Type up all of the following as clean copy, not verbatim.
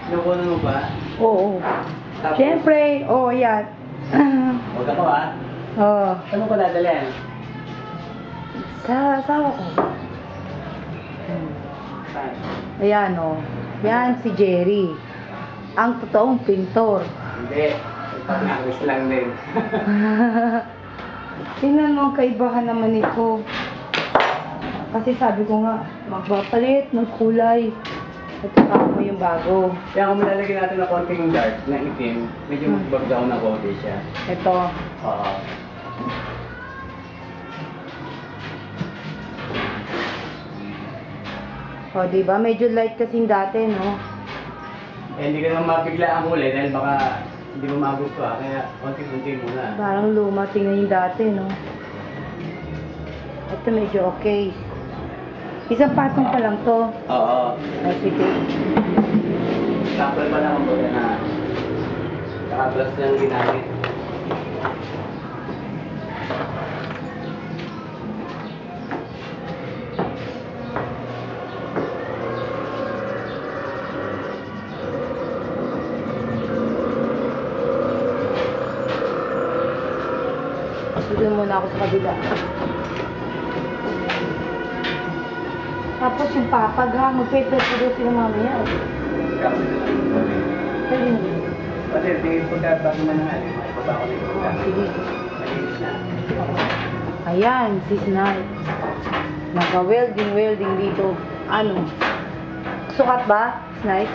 Nakuha mo ba? Oo. Siyempre, yan. Huwag ako ha. Oo. Saan mo ko dadalhin? Sa asawa ko. Saan? Ayan Yan si Jerry. Ang totoong pintor. Hindi. Pag-nagis lang din. Tingnan mo ang kaibahan naman ito. Kasi sabi ko nga, magpapalit ng kulay. At saka mo yung bago. Kaya kung malalagyan natin na konting dark na itim, medyo mag-back down na konti siya. Ito. Oo. Diba? Medyo light kasing dati, no? Hindi ka naman mabigla ang kulay dahil baka hindi mo magustuhan. Kaya konti-konti muna. Parang luma. Tingnan yung dati, no? Ito medyo okay. Isang patong pa lang to. Oo. Sige. Sample pa lang ang baga na naka-plus lang ginamit. Doon muna ako sa kabila. Tapos yung papag ha, magpe-prepare sila mamaya. Pwede na. Kasi tingin ko dahil bago manangali, makipaba ko nito. Sige. Malinis na. Ayan, sis Nay. Naka-welding dito. Ano? Sukat ba, Snay?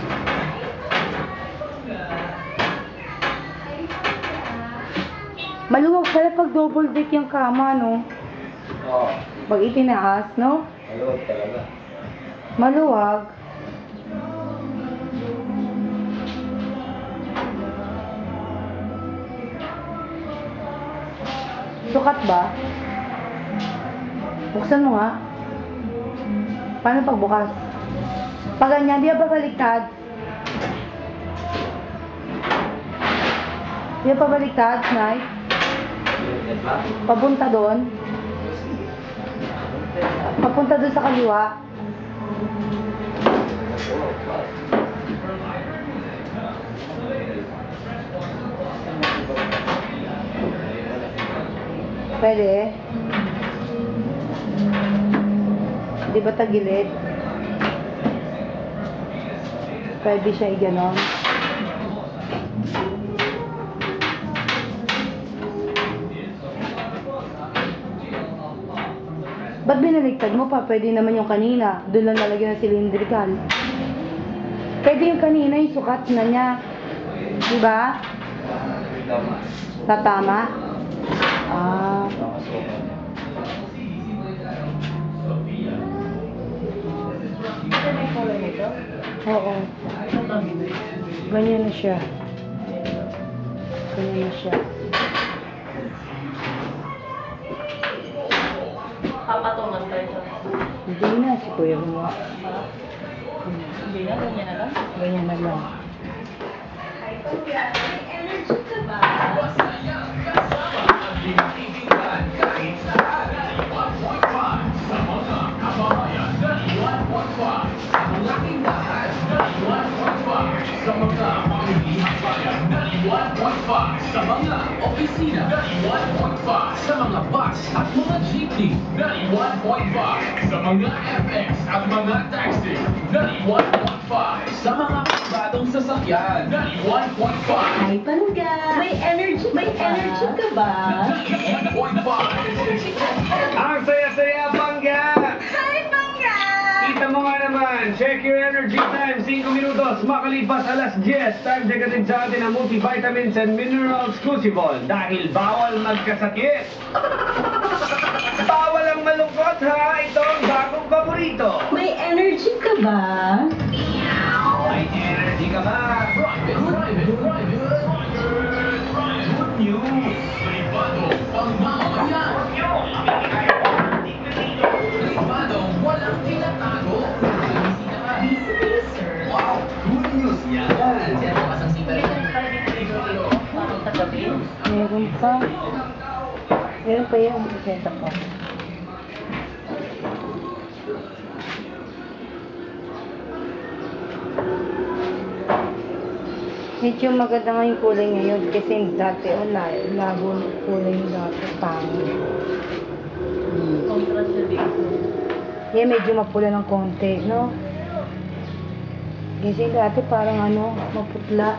Maluwag pala pag double deck yung kama, no? Oo. Pag itinaas, no? Maluwag talaga. Maluwag. Sukat ba? Buksan mo nga. Paano pagbukas? Pag ganyan, di ba baliktad? Di ba baliktad, Snay? Papunta doon. Papunta doon sa kaliwa. Pwede. Di ba tagilid? Pwede siya i-ganon. Ba't binaligtad mo pa? Pwede naman yung kanina. Doon lang nalagyan ng cylindrical. Pwede yung kanina, yung sukat na niya. Diba? Tatama? Ah. Oo. Ganyan na siya. Ganyan na siya. Papatungan tayo siya. Hindi na, si Kuya gumawa. Hindi na, ganyan na lang. Ganyan na lang. Sa mga pamilihang bayan, 91.5 sa mga opisina, 91.5 sa mga bus at mga jeepney, 91.5 sa mga FX at mga taxi, 91.5 sa mga pribadong sasakyan, 91.5. Ay, Pangga! May energy ka ba? 91.5. Ang saya-saya, Pangga! Hi, Pangga! Kita mo nga naman, check your energy time, 5 minutos, makalipas alas 10. Time check natin sa atin ang multivitamins and minerals Crucible dahil bawal magkasakit. Bawal ang malungkot ha, ito ang bagong paborito. May energy ka ba? May energy ka ba? Good news! Privado, pangmamayan! Privado, walang tinatago! Bisita ka! Busy, sir. Wow! Good news yan! Sino po kasang sita rin? Meron pa. Meron pa yan. Isenta pa. Medyo maganda nga yung kulay ngayon kasi dati labo ng kulay yung dati pangit. Contrast sa dito. Yeah, medyo mapula ng konti, no? Kasi dati parang ano, maputla.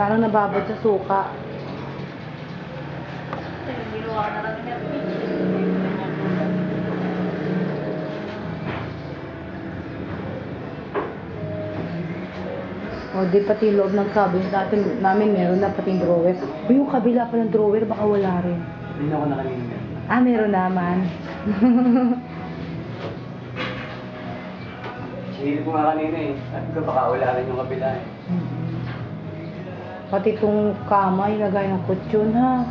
Parang nababad sa suka. Ginawa na lang niya. O, di pati loob ng cabinet namin meron na pati drawer. O, yung kabila pa ng drawer, baka wala rin. Hindi ako nakalimutan. Ah, meron naman. Sinili ko nga kanina eh. Sabi ko baka wala rin yung kabila eh. Pati itong kama, ilagay ng kutsyon, ha?